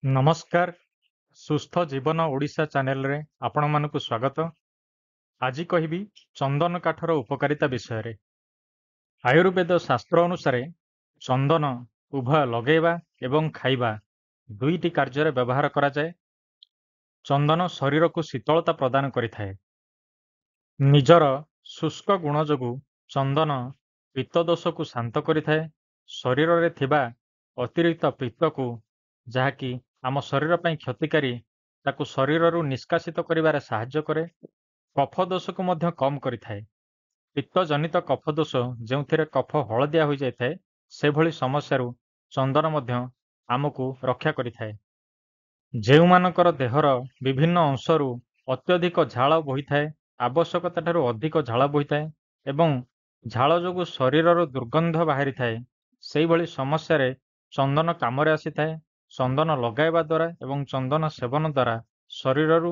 ନମସ୍କାର ସୁସ୍ଥ ଜୀବନ ଓଡ଼ିଶା ଚ୍ୟାନେଲରେ ଆପଣମାନଙ୍କୁ ସ୍ୱାଗତ। ଆଜି କହିବି ଚନ୍ଦନ କାଠର ଉପକାରିତା ବିଷୟରେ। ଆୟୁର୍ବେଦ ଶାସ୍ତ୍ର ଅନୁସାରେ ଚନ୍ଦନ ଉଭୟ ଲଗାଇବା ଏବଂ ଖାଇବା ଦୁଇଟି କାର୍ଯ୍ୟରେ ବ୍ୟବହାର କରାଯାଏ। ଚନ୍ଦନ ଶରୀରକୁ ଶୀତଳତା ପ୍ରଦାନ କରିଥାଏ। ନିଜର ଶୁଷ୍କ ଗୁଣ ଯୋଗୁଁ ଚନ୍ଦନ ପିତ୍ତ ଦୋଷକୁ ଶାନ୍ତ କରିଥାଏ। ଶରୀରରେ ଥିବା ଅତିରିକ୍ତ ପିତ୍ତକୁ, ଯାହାକି ଆମ ଶରୀର ପାଇଁ କ୍ଷତିକାରୀ, ତାକୁ ଶରୀରରୁ ନିଷ୍କାସିତ କରିବାରେ ସାହାଯ୍ୟ କରେ। କଫ ଦୋଷକୁ ମଧ୍ୟ କମ୍ କରିଥାଏ। ପିତ୍ତଜନିତ କଫ ଦୋଷ, ଯେଉଁଥିରେ କଫ ହଳଦିଆ ହୋଇଯାଇଥାଏ, ସେଭଳି ସମସ୍ୟାରୁ ଚନ୍ଦନ ମଧ୍ୟ ଆମକୁ ରକ୍ଷା କରିଥାଏ। ଯେଉଁମାନଙ୍କର ଦେହର ବିଭିନ୍ନ ଅଂଶରୁ ଅତ୍ୟଧିକ ଝାଳ ବୋହିଥାଏ, ଆବଶ୍ୟକତାଠାରୁ ଅଧିକ ଝାଳ ବୋହିଥାଏ ଏବଂ ଝାଳ ଯୋଗୁଁ ଶରୀରରୁ ଦୁର୍ଗନ୍ଧ ବାହାରିଥାଏ, ସେହିଭଳି ସମସ୍ୟାରେ ଚନ୍ଦନ କାମରେ ଆସିଥାଏ। ଚନ୍ଦନ ଲଗାଇବା ଦ୍ୱାରା ଏବଂ ଚନ୍ଦନ ସେବନ ଦ୍ୱାରା ଶରୀରରୁ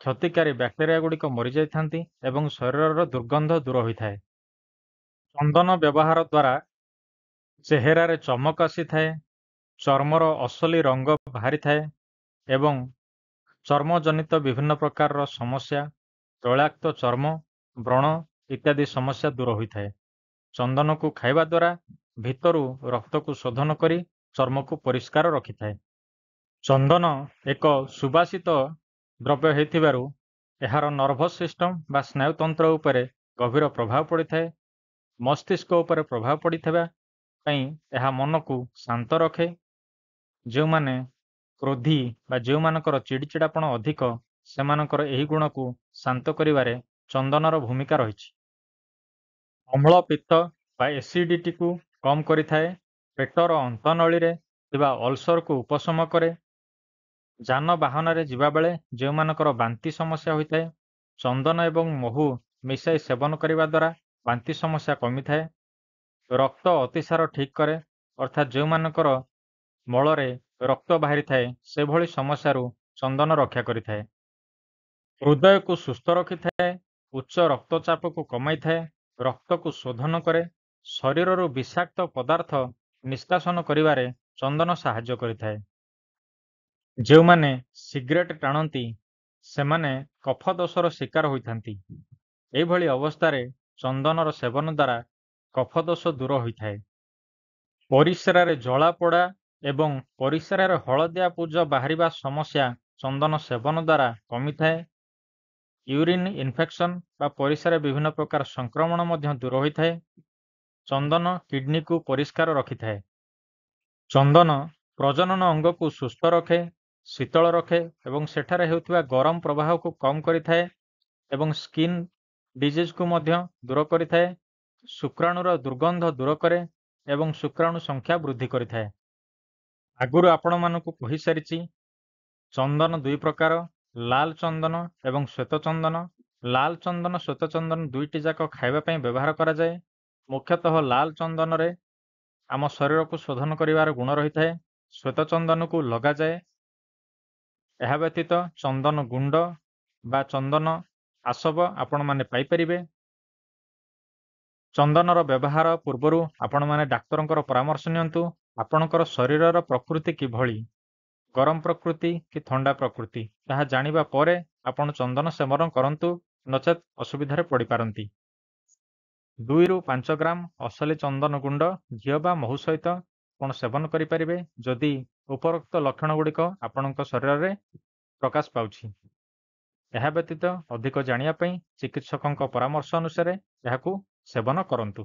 କ୍ଷତିକାରୀ ବ୍ୟାକ୍ଟେରିଆ ଗୁଡ଼ିକ ମରିଯାଇଥାନ୍ତି ଏବଂ ଶରୀରର ଦୁର୍ଗନ୍ଧ ଦୂର ହୋଇଥାଏ। ଚନ୍ଦନ ବ୍ୟବହାର ଦ୍ୱାରା ଚେହେରାରେ ଚମକ ଆସିଥାଏ, ଚର୍ମର ଅସଲି ରଙ୍ଗ ବାହାରିଥାଏ ଏବଂ ଚର୍ମଜନିତ ବିଭିନ୍ନ ପ୍ରକାରର ସମସ୍ୟା, ତୈଳାକ୍ତ ଚର୍ମ, ବ୍ରଣ ଇତ୍ୟାଦି ସମସ୍ୟା ଦୂର ହୋଇଥାଏ। ଚନ୍ଦନକୁ ଖାଇବା ଦ୍ୱାରା ଭିତରୁ ରକ୍ତକୁ ଶୋଧନ କରି ଚର୍ମକୁ ପରିଷ୍କାର ରଖିଥାଏ। ଚନ୍ଦନ ଏକ ସୁବାସିତ ଦ୍ରବ୍ୟ ହୋଇଥିବାରୁ ଏହାର ନର୍ଭସ୍ ସିଷ୍ଟମ ବା ସ୍ନାୟୁତନ୍ତ୍ର ଉପରେ ଗଭୀର ପ୍ରଭାବ ପଡ଼ିଥାଏ। ମସ୍ତିଷ୍କ ଉପରେ ପ୍ରଭାବ ପଡ଼ିଥିବା ପାଇଁ ଏହା ମନକୁ ଶାନ୍ତ ରଖେ। ଯେଉଁମାନେ କ୍ରୋଧୀ ବା ଯେଉଁମାନଙ୍କର ଚିଡ଼ିଚିଡ଼ାପଣ ଅଧିକ, ସେମାନଙ୍କର ଏହି ଗୁଣକୁ ଶାନ୍ତ କରିବାରେ ଚନ୍ଦନର ଭୂମିକା ରହିଛି। ଅମ୍ଳ ପିତ୍ତ ବା ଏସିଡିଟିକୁ କମ୍ କରିଥାଏ। ପେଟର ଅନ୍ତନଳୀରେ ଥିବା ଅଲ୍ସରକୁ ଉପଶମ କରେ। ଯାନବାହନରେ ଯିବାବେଳେ ଯେଉଁମାନଙ୍କର ବାନ୍ତି ସମସ୍ୟା ହୋଇଥାଏ, ଚନ୍ଦନ ଏବଂ ମହୁ ମିଶାଇ ସେବନ କରିବା ଦ୍ୱାରା ବାନ୍ତି ସମସ୍ୟା କମିଥାଏ। ରକ୍ତ ଅତିସାର ଠିକ୍ କରେ, ଅର୍ଥାତ୍ ଯେଉଁମାନଙ୍କର ମଳରେ ରକ୍ତ ବାହାରିଥାଏ, ସେଭଳି ସମସ୍ୟାରୁ ଚନ୍ଦନ ରକ୍ଷା କରିଥାଏ। ହୃଦୟକୁ ସୁସ୍ଥ ରଖିଥାଏ, ଉଚ୍ଚ ରକ୍ତଚାପକୁ କମାଇଥାଏ, ରକ୍ତକୁ ଶୋଧନ କରେ, ଶରୀରରୁ ବିଷାକ୍ତ ପଦାର୍ଥ ନିଷ୍କାସନ କରିବାରେ ଚନ୍ଦନ ସାହାଯ୍ୟ କରିଥାଏ। ଯେଉଁମାନେ ସିଗାରେଟ୍ ଟାଣନ୍ତି, ସେମାନେ କଫ ଦୋଷର ଶିକାର ହୋଇଥାନ୍ତି। ଏହିଭଳି ଅବସ୍ଥାରେ ଚନ୍ଦନର ସେବନ ଦ୍ୱାରା କଫ ଦୋଷ ଦୂର ହୋଇଥାଏ। ପରିସ୍ରାରେ ଜଳାପୋଡ଼ା ଏବଂ ପରିସ୍ରାରେ ହଳଦିଆ ପୁଜ ବାହାରିବା ସମସ୍ୟା ଚନ୍ଦନ ସେବନ ଦ୍ୱାରା କମିଥାଏ। ୟୁରିନ୍ ଇନଫେକ୍ସନ ବା ପରିସ୍ରାରେ ବିଭିନ୍ନ ପ୍ରକାର ସଂକ୍ରମଣ ମଧ୍ୟ ଦୂର ହୋଇଥାଏ। ଚନ୍ଦନ କିଡ୍ନିକୁ ପରିଷ୍କାର ରଖିଥାଏ। ଚନ୍ଦନ ପ୍ରଜନନ ଅଙ୍ଗକୁ ସୁସ୍ଥ ରଖେ, ଶୀତଳ ରଖେ ଏବଂ ସେଠାରେ ହେଉଥିବା ଗରମ ପ୍ରବାହକୁ କମ୍ କରିଥାଏ ଏବଂ ସ୍କିନ୍ ଡିଜିଜ୍କୁ ମଧ୍ୟ ଦୂର କରିଥାଏ। ଶୁକ୍ରାଣୁର ଦୁର୍ଗନ୍ଧ ଦୂର କରେ ଏବଂ ଶୁକ୍ରାଣୁ ସଂଖ୍ୟା ବୃଦ୍ଧି କରିଥାଏ। ଆଗରୁ ଆପଣମାନଙ୍କୁ କହିସାରିଛି, ଚନ୍ଦନ ଦୁଇ ପ୍ରକାର, ଲାଲ ଚନ୍ଦନ ଏବଂ ଶ୍ୱେତ ଚନ୍ଦନ। ଲାଲ ଚନ୍ଦନ, ଶ୍ୱେତ ଚନ୍ଦନ ଦୁଇଟି ଯାକ ଖାଇବା ପାଇଁ ବ୍ୟବହାର କରାଯାଏ। ମୁଖ୍ୟତଃ ଲାଲ ଚନ୍ଦନରେ ଆମ ଶରୀରକୁ ଶୋଧନ କରିବାର ଗୁଣ ରହିଥାଏ। ଶ୍ୱେତ ଚନ୍ଦନକୁ ଲଗାଯାଏ। ଏହା ବ୍ୟତୀତ ଚନ୍ଦନ ଗୁଣ୍ଡ ବା ଚନ୍ଦନ ଆସବ ଆପଣମାନେ ପାଇପାରିବେ। ଚନ୍ଦନର ବ୍ୟବହାର ପୂର୍ବରୁ ଆପଣମାନେ ଡାକ୍ତରଙ୍କର ପରାମର୍ଶ ନିଅନ୍ତୁ। ଆପଣଙ୍କର ଶରୀରର ପ୍ରକୃତି କିଭଳି, ଗରମ ପ୍ରକୃତି କି ଥଣ୍ଡା ପ୍ରକୃତି, ତାହା ଜାଣିବା ପରେ ଆପଣ ଚନ୍ଦନ ସେବନ କରନ୍ତୁ, ନଚେତ୍ ଅସୁବିଧାରେ ପଡ଼ିପାରନ୍ତି। 2ରୁ 5 ଗ୍ରାମ ଅସଲି ଚନ୍ଦନ ଗୁଣ୍ଡ ଘିଅ ବା ମହୁ ସହିତ ଆପଣ ସେବନ କରିପାରିବେ, ଯଦି ଉପରୋକ୍ତ ଲକ୍ଷଣଗୁଡ଼ିକ ଆପଣଙ୍କ ଶରୀରରେ ପ୍ରକାଶ ପାଉଛି। ଏହା ବ୍ୟତୀତ ଅଧିକ ଜାଣିବା ପାଇଁ ଚିକିତ୍ସକଙ୍କ ପରାମର୍ଶ ଅନୁସାରେ ଏହାକୁ ସେବନ କରନ୍ତୁ।